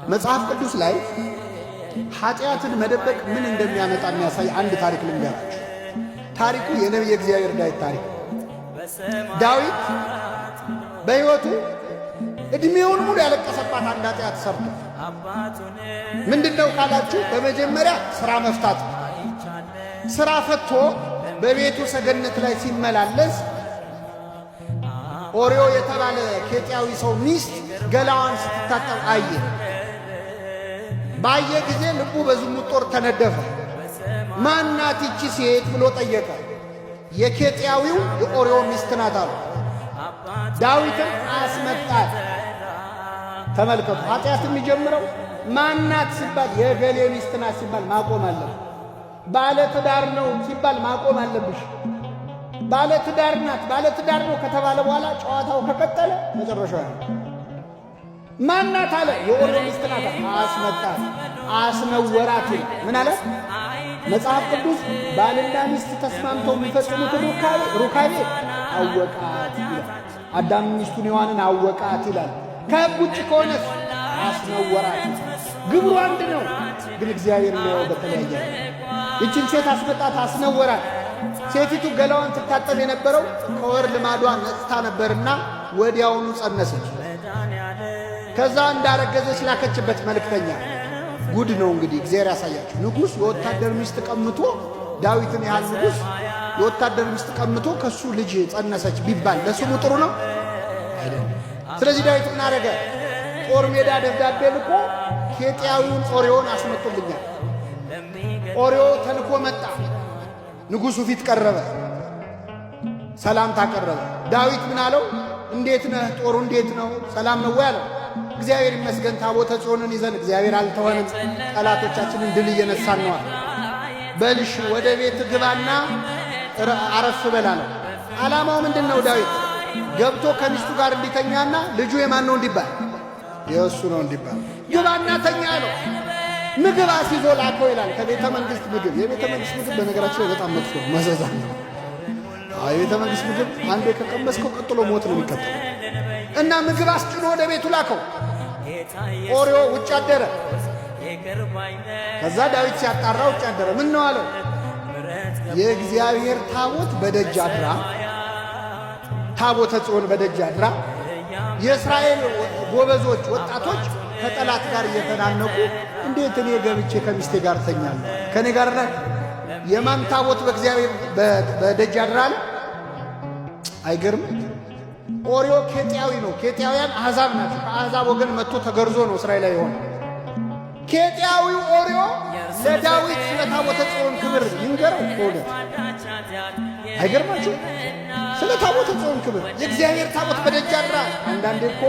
መጽሐፍ ቅዱስ ላይ ኃጢአትን መደበቅ ምን እንደሚያመጣ የሚያሳይ አንድ ታሪክ ልንገራችሁ። ታሪኩ የነቢየ እግዚአብሔር ዳዊት ታሪክ። ዳዊት በሕይወቱ እድሜውን ሙሉ ያለቀሰባት አንድ ኃጢአት ሰርቶ ምንድነው ካላችሁ፣ በመጀመሪያ ሥራ መፍታት። ሥራ ፈቶ በቤቱ ሰገነት ላይ ሲመላለስ ኦርዮ የተባለ ኬጢያዊ ሰው ሚስት ገላዋን ስትታጠብ አየ። ባየ ጊዜ ልቡ በዝሙት ጦር ተነደፈ። ማናት ይቺ ሴት ብሎ ጠየቀ። የኬጢያዊው የኦርዮ ሚስት ናት አሉ። ዳዊትም አስመጣት። ተመልከቱ፣ ኃጢአት የሚጀምረው ማናት ሲባል የገሌ ሚስት ናት ሲባል ማቆም አለብህ። ባለ ትዳር ነው ሲባል ማቆም አለብሽ። ባለ ትዳር ናት፣ ባለ ትዳር ነው ከተባለ በኋላ ጨዋታው ከቀጠለ መጨረሻው ማናት አለ። የኦርዮ ሚስት ናት። አስመጣት፣ አስነወራት። ምን አለ መጽሐፍ ቅዱስ? ባልና ሚስት ተስማምተው የሚፈጽሙትን ሩካቤ አወቃት ይላል። አዳም ሚስቱን ሔዋንን አወቃት ይላል። ከሕግ ውጭ ከሆነስ አስነወራት። ግብሩ አንድ ነው፣ ግን እግዚአብሔር የሚያየው በተለያየ። ይችን ሴት አስመጣት፣ አስነወራት። ሴቲቱ ገላዋን ትታጠብ የነበረው ከወር ልማዷ ነጽታ ነበርና ወዲያውኑ ጸነሰች። ከዛ እንዳረገዘች ላከችበት መልእክተኛ። ጉድ ነው እንግዲህ፣ እግዚአብሔር ያሳያችሁ። ንጉሥ የወታደር ሚስት ቀምቶ፣ ዳዊትን ያህል ንጉሥ የወታደር ሚስት ቀምቶ ከሱ ልጅ ጸነሰች ቢባል ለስሙ ጥሩ ነው አይደለም። ስለዚህ ዳዊት ምን አረገ? ጦር ሜዳ ደብዳቤ ልኮ ኬጢያዊውን ኦርዮን አስመጡልኛል። ኦርዮ ተልኮ መጣ። ንጉሡ ፊት ቀረበ፣ ሰላምታ ቀረበ። ዳዊት ምን አለው? እንዴት ነህ? ጦሩ እንዴት ነው? ሰላም ነው ወይ አለው። እግዚአብሔር ይመስገን፣ ታቦተ ጽዮንን ይዘን እግዚአብሔር አልተወንም፣ ጠላቶቻችንን ድል እየነሳን ነው። በልሽ ወደ ቤት ግባና አረፍ በል አለው። ዓላማው ምንድን ነው? ዳዊት ገብቶ ከሚስቱ ጋር እንዲተኛና ልጁ የማን ነው እንዲባል፣ የእሱ ነው እንዲባል ግባና ተኛ አለው። ምግብ አስይዞ ላከው ይላል። ከቤተ መንግሥት ምግብ። የቤተ መንግሥት ምግብ በነገራችን ላይ በጣም መጥፎ መዘዛ ነው። የቤተ መንግሥት ምግብ አንዴ ከቀመስከው ቀጥሎ ሞት ነው የሚከተለው። እና ምግብ አስጭኖ ወደ ቤቱ ላከው። ኦርዮ ውጭ አደረ። ከዛ ዳዊት ሲያጣራ ውጭ አደረ። ምን ነው አለው? የእግዚአብሔር ታቦት በደጅ አድራ፣ ታቦተ ጽዮን በደጅ አድራ። የእስራኤል ጎበዞች ወጣቶች ከጠላት ጋር እየተናነቁ እንዴት እኔ ገብቼ ከሚስቴ ጋር ተኛለሁ? ከኔ ጋር ላይ የማን ታቦት በእግዚአብሔር በደጅ አድራለ? አይገርም? ኦርዮ ኬጢያዊ ነው። ኬጢያውያን አሕዛብ ናቸው። ከአሕዛብ ወገን መጥቶ ተገርዞ ነው እስራኤላዊ የሆነ። ኬጢያዊው ኦርዮ ለዳዊት ስለ ታቦተ ጽዮን ክብር ይንገረው በእውነት አይገርማችሁ? ስለ ታቦተ ጽዮን ክብር የእግዚአብሔር ታቦት በደጅ አድራ። አንዳንዴ እኮ